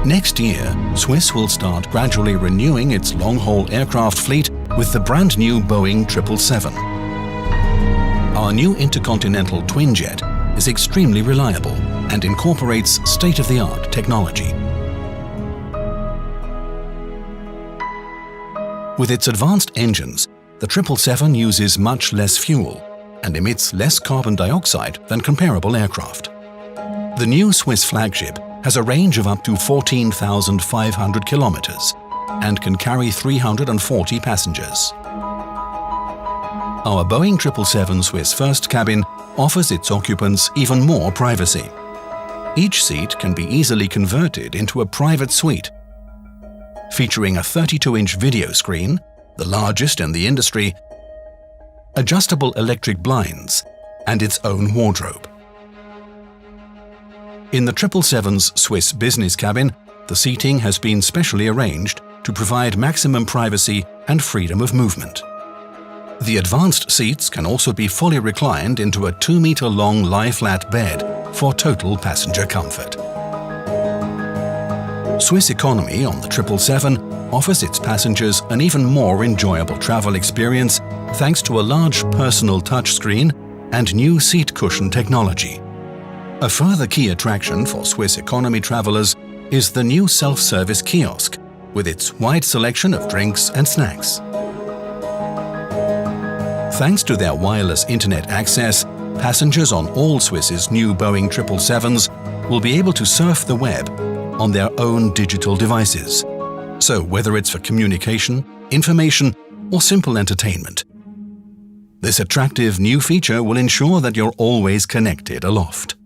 Next year, Swiss will start gradually renewing its long-haul aircraft fleet with the brand new Boeing 777. Our new intercontinental twinjet is extremely reliable and incorporates state-of-the-art technology. With its advanced engines, the 777 uses much less fuel and emits less carbon dioxide than comparable aircraft. The new Swiss flagship has a range of up to 14,500 kilometers and can carry 340 passengers. Our Boeing 777 Swiss first cabin offers its occupants even more privacy. Each seat can be easily converted into a private suite, featuring a 32-inch video screen, the largest in the industry, adjustable electric blinds, and its own wardrobe. In the 777's Swiss business cabin, the seating has been specially arranged to provide maximum privacy and freedom of movement. The advanced seats can also be fully reclined into a 2-meter-long lie-flat bed for total passenger comfort. Swiss Economy on the 777 offers its passengers an even more enjoyable travel experience thanks to a large personal touchscreen and new seat cushion technology. A further key attraction for Swiss economy travelers is the new self-service kiosk with its wide selection of drinks and snacks. Thanks to their wireless internet access, passengers on all Swiss's new Boeing 777s will be able to surf the web on their own digital devices. So whether it's for communication, information, or simple entertainment, this attractive new feature will ensure that you're always connected aloft.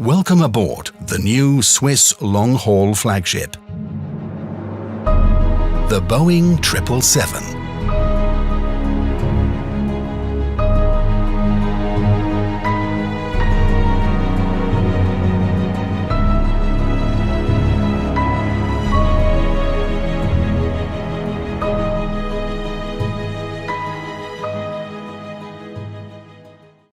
Welcome aboard the new Swiss long-haul flagship, the Boeing 777.